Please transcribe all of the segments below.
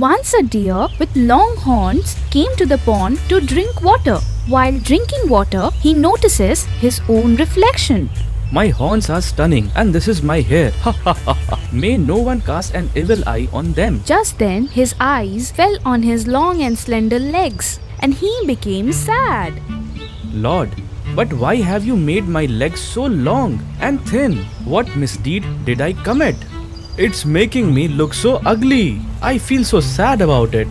Once a deer with long horns came to the pond to drink water. While drinking water, he notices his own reflection. My horns are stunning and this is my hair. Ha ha ha ha. May no one cast an evil eye on them. Just then, his eyes fell on his long and slender legs, and he became sad. Lord, but why have you made my legs so long and thin? What misdeed did I commit? It's making me look so ugly. I feel so sad about it.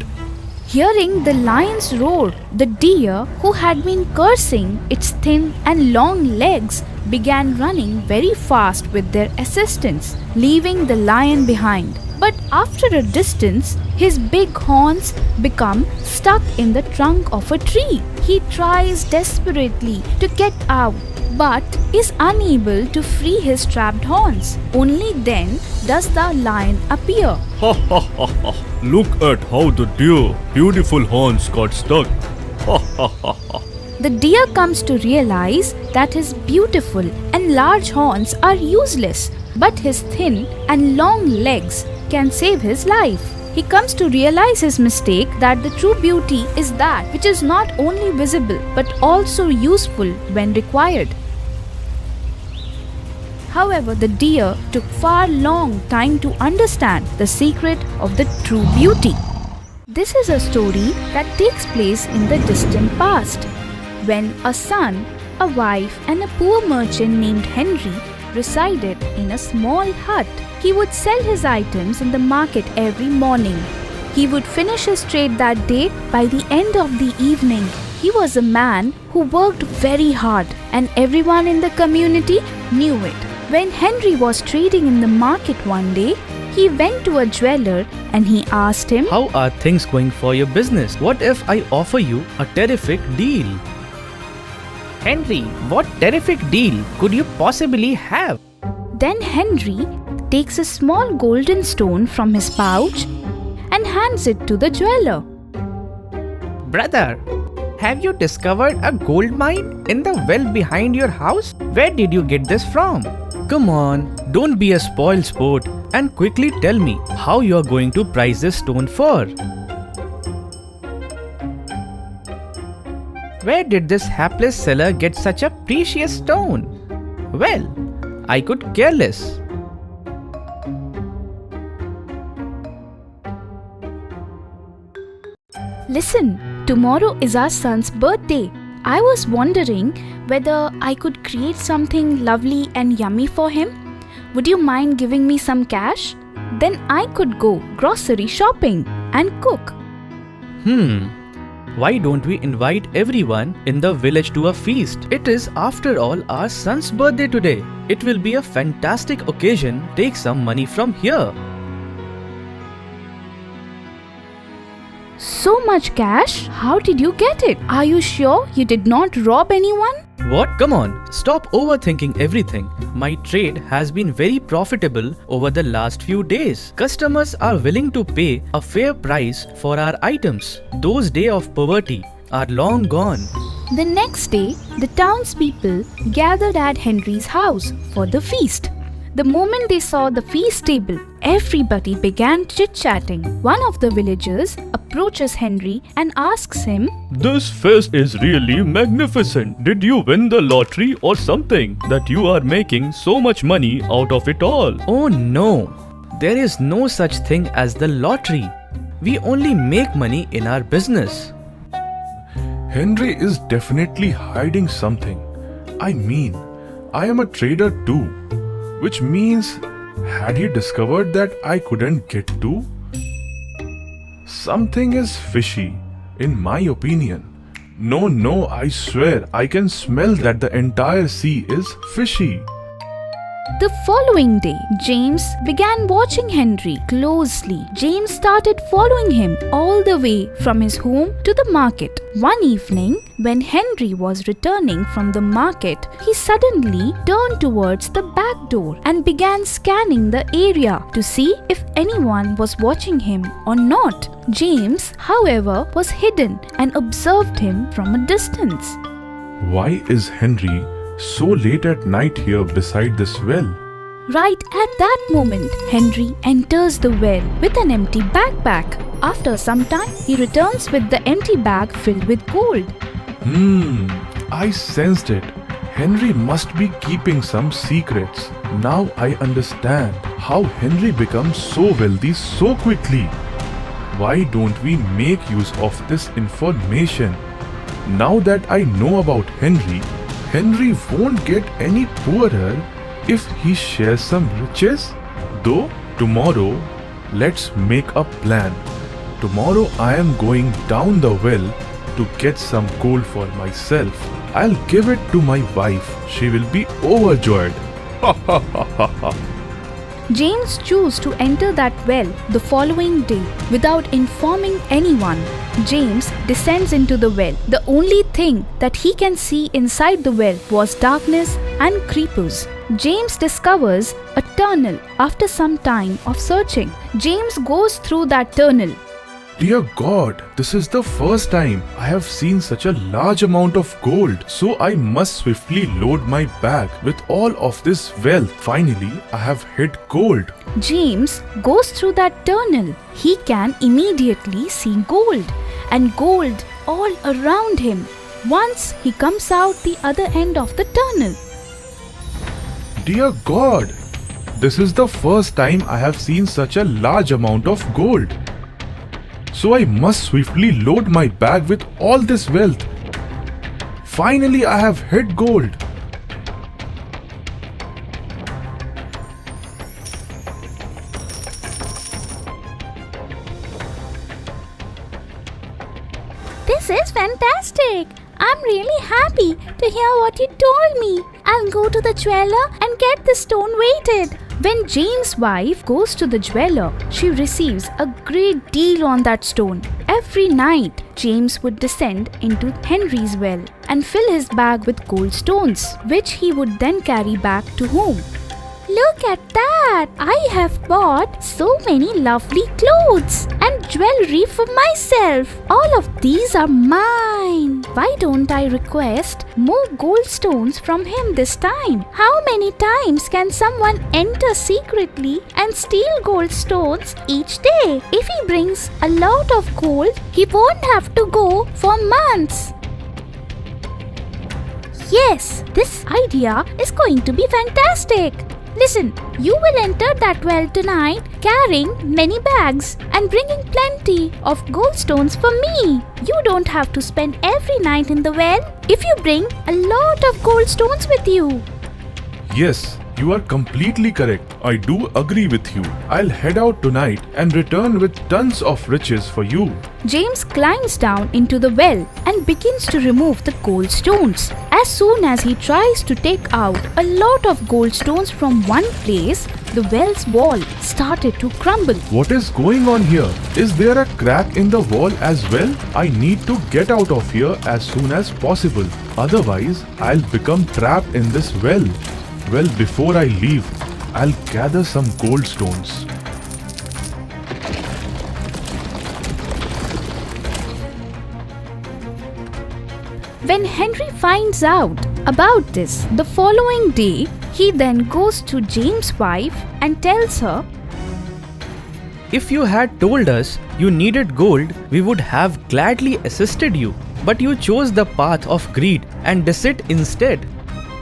Hearing the lion's roar, the deer, who had been cursing its thin and long legs, began running very fast with their assistants, leaving the lion behind. But after a distance, his big horns become stuck in the trunk of a tree. He tries desperately to get out, but is unable to free his trapped horns. Only then does the lion appear. Ha ha ha ha. Look at how the deer beautiful horns got stuck. Ha ha ha ha. The deer comes to realize that his beautiful and large horns are useless, but his thin and long legs can save his life. He comes to realize his mistake, that the true beauty is that which is not only visible but also useful when required. However, the deer took far long time to understand the secret of the true beauty. This is a story that takes place in the distant past, when a son, a wife, and a poor merchant named Henry resided in a small hut. He would sell his items in the market every morning. He would finish his trade that day by the end of the evening. He was a man who worked very hard, and everyone in the community knew it. When Henry was trading in the market one day, he went to a jeweler and he asked him, How are things going for your business? What if I offer you a terrific deal? Henry, what terrific deal could you possibly have? Then Henry takes a small golden stone from his pouch and hands it to the jeweler. Brother, have you discovered a gold mine in the well behind your house? Where did you get this from? Come on, don't be a spoiled sport and quickly tell me how you are going to price this stone for. Where did this hapless seller get such a precious stone? Well, I could care less. Listen, tomorrow is our son's birthday. I was wondering whether I could create something lovely and yummy for him. Would you mind giving me some cash? Then I could go grocery shopping and cook. Why don't we invite everyone in the village to a feast? It is after all our son's birthday today. It will be a fantastic occasion. Take some money from here. So much cash? How did you get it? Are you sure you did not rob anyone? What? Come on, stop overthinking everything. My trade has been very profitable over the last few days. Customers are willing to pay a fair price for our items. Those days of poverty are long gone. The next day, the townspeople gathered at Henry's house for the feast. The moment they saw the feast table, everybody began chit-chatting. One of the villagers approaches Henry and asks him, This feast is really magnificent. Did you win the lottery or something that you are making so much money out of it all? Oh no, there is no such thing as the lottery. We only make money in our business. Henry is definitely hiding something. I mean, I am a trader too, which means, had he discovered that I couldn't get to? Something is fishy, in my opinion. No, I swear I can smell that the entire sea is fishy. The following day, James began watching Henry closely. James started following him all the way from his home to the market. One evening, when Henry was returning from the market, he suddenly turned towards the back door and began scanning the area to see if anyone was watching him or not. James, however, was hidden and observed him from a distance. Why is Henry so late at night here beside this well? Right at that moment, Henry enters the well with an empty backpack. After some time, he returns with the empty bag filled with gold. I sensed it. Henry must be keeping some secrets. Now I understand how Henry becomes so wealthy so quickly. Why don't we make use of this information? Now that I know about Henry, Henry won't get any poorer if he shares some riches. Though tomorrow, let's make a plan. Tomorrow I am going down the well to get some gold for myself. I'll give it to my wife. She will be overjoyed. Ha ha ha ha ha. James chose to enter that well the following day without informing anyone. James descends into the well. The only thing that he can see inside the well was darkness and creepers. James discovers a tunnel after some time of searching. James goes through that tunnel. Dear God, this is the first time I have seen such a large amount of gold. So I must swiftly load my bag with all of this wealth. Finally, I have hit gold. James goes through that tunnel. He can immediately see gold and gold all around him once he comes out the other end of the tunnel. Dear God, this is the first time I have seen such a large amount of gold. So I must swiftly load my bag with all this wealth. Finally, I have hit gold. This is fantastic. I'm really happy to hear what you told me. I'll go to the jeweler and get the stone weighted. When James' wife goes to the jeweler, she receives a great deal on that stone. Every night, James would descend into Henry's well and fill his bag with gold stones, which he would then carry back to home. Look at that! I have bought so many lovely clothes and jewelry for myself. All of these are mine. Why don't I request more gold stones from him this time? How many times can someone enter secretly and steal gold stones each day? If he brings a lot of gold, he won't have to go for months. Yes, this idea is going to be fantastic. Listen, you will enter that well tonight carrying many bags and bringing plenty of gold stones for me. You don't have to spend every night in the well if you bring a lot of gold stones with you. Yes, you are completely correct. I do agree with you. I'll head out tonight and return with tons of riches for you. James climbs down into the well and begins to remove the gold stones. As soon as he tries to take out a lot of gold stones from one place, the well's wall started to crumble. What is going on here? Is there a crack in the wall as well? I need to get out of here as soon as possible. Otherwise, I'll become trapped in this well. Well, before I leave, I'll gather some gold stones. When Henry finds out about this the following day, he then goes to James' wife and tells her, If you had told us you needed gold, we would have gladly assisted you. But you chose the path of greed and deceit instead.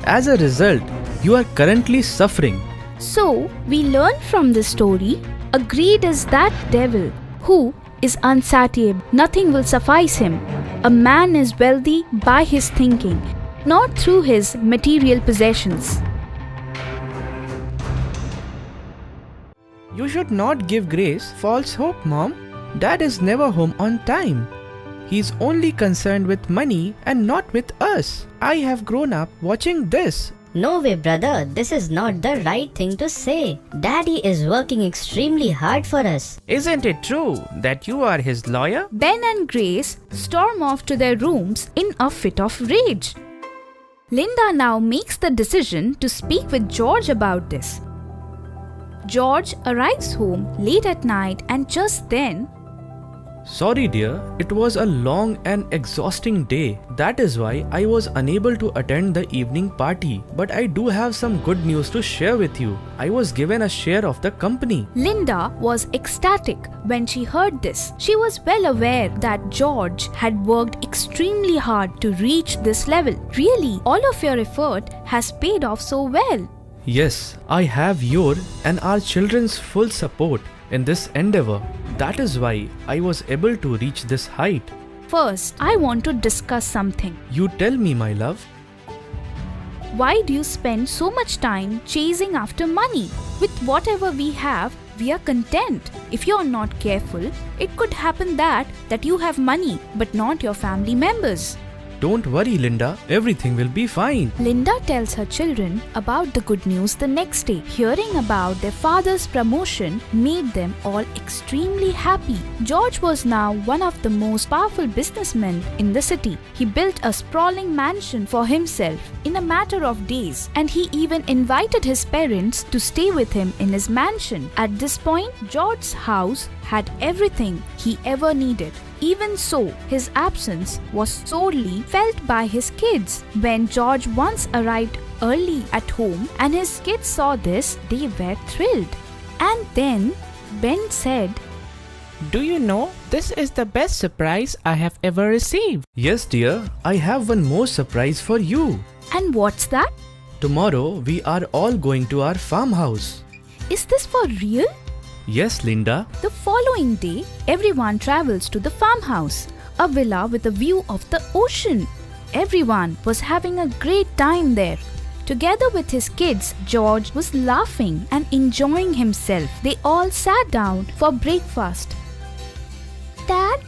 As a result, you are currently suffering. So, we learn from this story, a greed is that devil who is unsatiable. Nothing will suffice him. A man is wealthy by his thinking, not through his material possessions. You should not give Grace false hope, Mom. Dad is never home on time. He's only concerned with money and not with us. I have grown up watching this. No way, brother. This is not the right thing to say. Daddy is working extremely hard for us. Isn't it true that you are his lawyer? Ben and Grace storm off to their rooms in a fit of rage. Linda now makes the decision to speak with George about this. George arrives home late at night and just then, Sorry dear, it was a long and exhausting day. That is why I was unable to attend the evening party. But I do have some good news to share with you. I was given a share of the company. Linda was ecstatic when she heard this. She was well aware that George had worked extremely hard to reach this level. Really, all of your effort has paid off so well. Yes, I have your and our children's full support in this endeavor. That is why I was able to reach this height. First, I want to discuss something. You tell me, my love. Why do you spend so much time chasing after money? With whatever we have, we are content. If you are not careful, it could happen that you have money but not your family members. Don't worry, Linda. Everything will be fine. Linda tells her children about the good news the next day. Hearing about their father's promotion made them all extremely happy. George was now one of the most powerful businessmen in the city. He built a sprawling mansion for himself in a matter of days, and he even invited his parents to stay with him in his mansion. At this point, George's house had everything he ever needed. Even so, his absence was sorely felt by his kids. When George once arrived early at home and his kids saw this, they were thrilled. And then Ben said, Do you know, this is the best surprise I have ever received. Yes, dear. I have one more surprise for you. And what's that? Tomorrow, we are all going to our farmhouse. Is this for real? Yes, Linda. The following day, everyone travels to the farmhouse, a villa with a view of the ocean. Everyone was having a great time there. Together with his kids, George was laughing and enjoying himself. They all sat down for breakfast. Dad,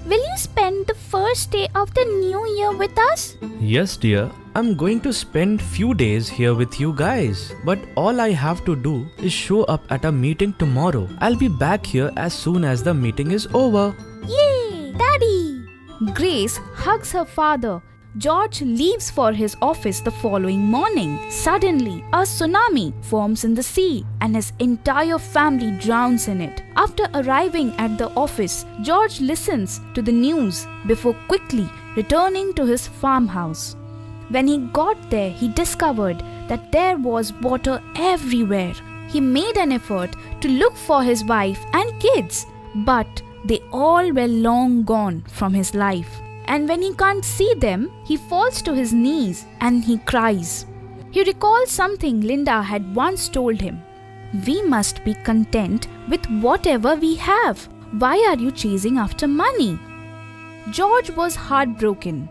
will you spend the first day of the new year with us? Yes, dear. I'm going to spend few days here with you guys. But all I have to do is show up at a meeting tomorrow. I'll be back here as soon as the meeting is over. Yay, Daddy! Grace hugs her father. George leaves for his office the following morning. Suddenly, a tsunami forms in the sea and his entire family drowns in it. After arriving at the office, George listens to the news before quickly returning to his farmhouse. When he got there, he discovered that there was water everywhere. He made an effort to look for his wife and kids, but they all were long gone from his life. And when he can't see them, he falls to his knees and he cries. He recalls something Linda had once told him. We must be content with whatever we have. Why are you chasing after money? George was heartbroken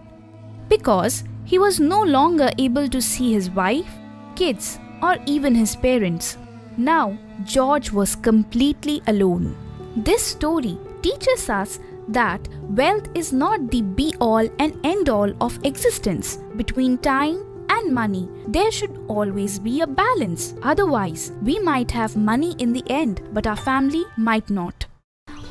because he was no longer able to see his wife, kids, or even his parents. Now, George was completely alone. This story teaches us that wealth is not the be-all and end-all of existence. Between time and money, there should always be a balance. Otherwise, we might have money in the end, but our family might not.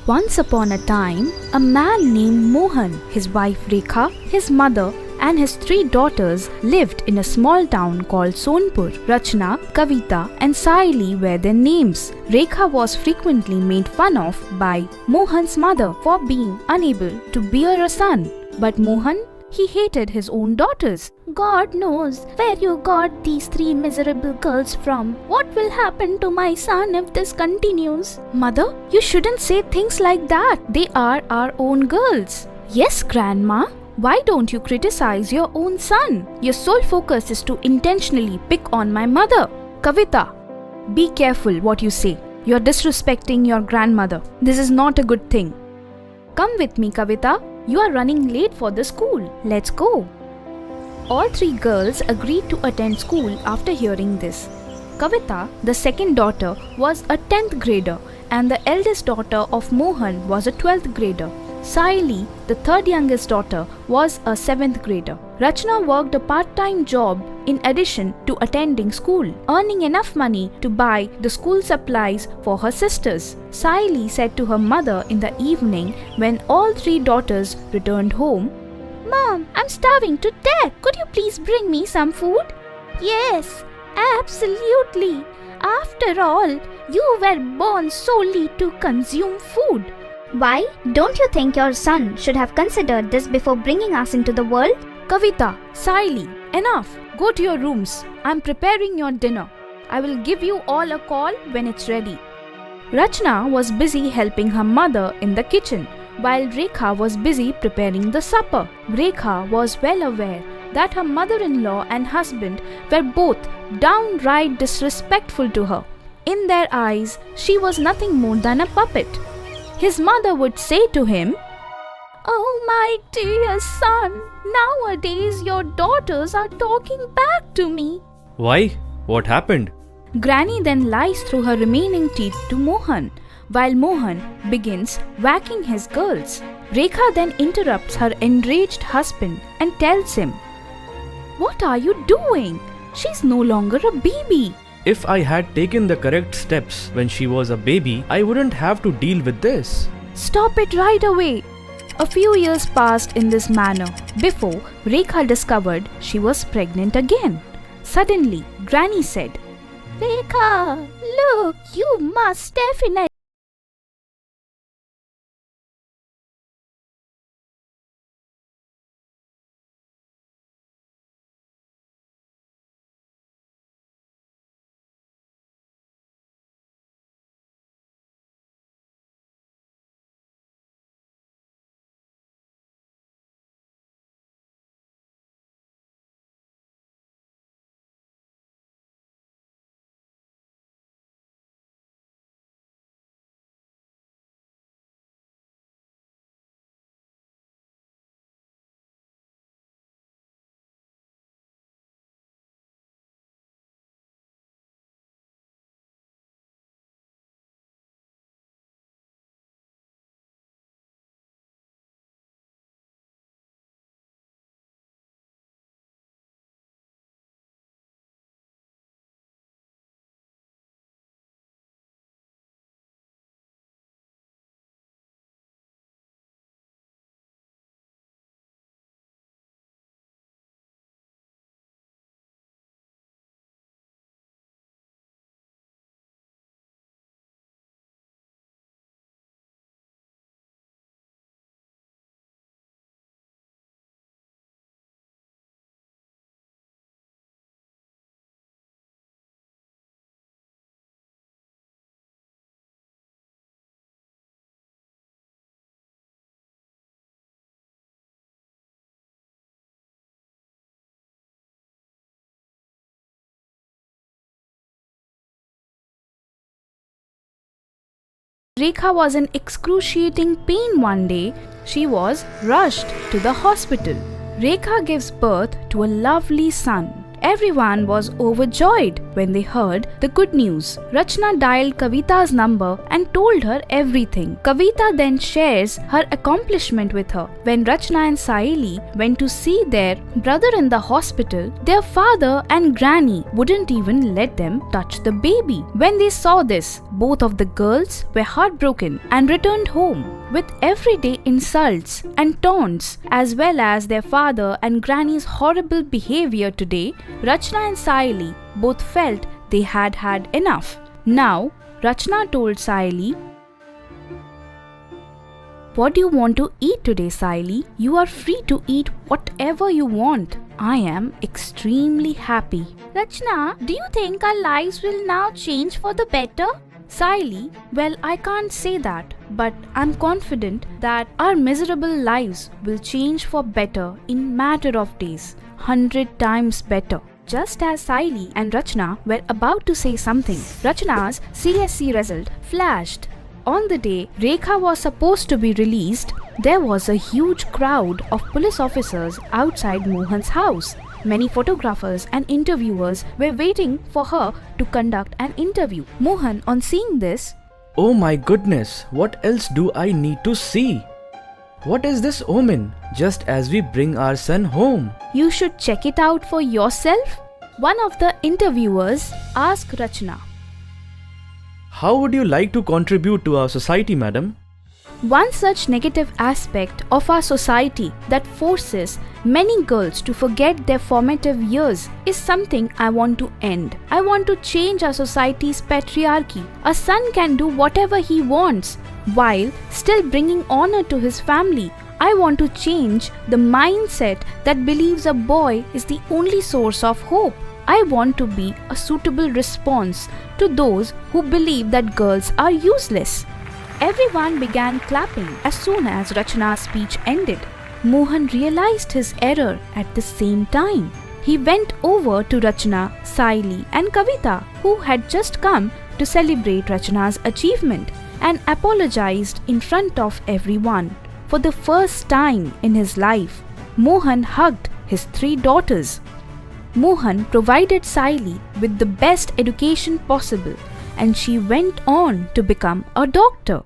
Once upon a time, a man named Mohan, his wife Rekha, his mother, and his 3 daughters lived in a small town called Sonpur. Rachna, Kavita, and Saili were their names. Rekha was frequently made fun of by Mohan's mother for being unable to bear a son. But Mohan, he hated his own daughters. God knows where you got these 3 miserable girls from. What will happen to my son if this continues? Mother, you shouldn't say things like that. They are our own girls. Yes, Grandma. Why don't you criticize your own son? Your sole focus is to intentionally pick on my mother. Kavita, be careful what you say. You're disrespecting your grandmother. This is not a good thing. Come with me, Kavita. You are running late for the school. Let's go. All 3 girls agreed to attend school after hearing this. Kavita, the second daughter, was a 10th grader and the eldest daughter of Mohan was a 12th grader. Saili, the third youngest daughter, was a 7th grader. Rachna worked a part-time job in addition to attending school, earning enough money to buy the school supplies for her sisters. Saili said to her mother in the evening when all 3 daughters returned home, Mom, I'm starving to death. Could you please bring me some food? Yes, absolutely. After all, you were born solely to consume food. Why? Don't you think your son should have considered this before bringing us into the world? Kavita, Saili, enough. Go to your rooms. I'm preparing your dinner. I will give you all a call when it's ready. Rachna was busy helping her mother in the kitchen, while Rekha was busy preparing the supper. Rekha was well aware that her mother-in-law and husband were both downright disrespectful to her. In their eyes, she was nothing more than a puppet. His mother would say to him, "Oh my dear son, nowadays your daughters are talking back to me." Why? What happened? Granny then lies through her remaining teeth to Mohan, while Mohan begins whacking his girls. Rekha then interrupts her enraged husband and tells him, "What are you doing? She's no longer a baby." If I had taken the correct steps when she was a baby, I wouldn't have to deal with this. Stop it right away. A few years passed in this manner before Rekha discovered she was pregnant again. Suddenly, Granny said, "Rekha, look, you must definitely..." Rekha was in excruciating pain one day. She was rushed to the hospital. Rekha gives birth to a lovely son. Everyone was overjoyed when they heard the good news. Rachna dialed Kavita's number and told her everything. Kavita then shares her accomplishment with her. When Rachna and Saili went to see their brother in the hospital, their father and granny wouldn't even let them touch the baby. When they saw this, both of the girls were heartbroken and returned home with everyday insults and taunts, as well as their father and granny's horrible behavior today. Rachna and Saili both felt they had had enough. Now, Rachna told Saili, "What do you want to eat today, Saili? You are free to eat whatever you want. I am extremely happy." "Rachna, do you think our lives will now change for the better?" Saili, "Well, I can't say that, but I'm confident that our miserable lives will change for better in matter of days, 100 times better." Just as Saili and Rachna were about to say something, Rachna's CSC result flashed. On the day Rekha was supposed to be released, there was a huge crowd of police officers outside Mohan's house. Many photographers and interviewers were waiting for her to conduct an interview. Mohan, on seeing this, Oh my goodness, what else do I need to see? What is this omen? Just as we bring our son home. "You should check it out for yourself," one of the interviewers asked Rachna. How would you like to contribute to our society, madam? One such negative aspect of our society that forces many girls to forget their formative years is something I want to end. I want to change our society's patriarchy. A son can do whatever he wants while still bringing honor to his family. I want to change the mindset that believes a boy is the only source of hope. I want to be a suitable response to those who believe that girls are useless. Everyone began clapping as soon as Rachna's speech ended. Mohan realized his error at the same time. He went over to Rachna, Saili and Kavita, who had just come to celebrate Rachna's achievement, and apologized in front of everyone. For the first time in his life, Mohan hugged his 3 daughters. Mohan provided Saili with the best education possible, and she went on to become a doctor.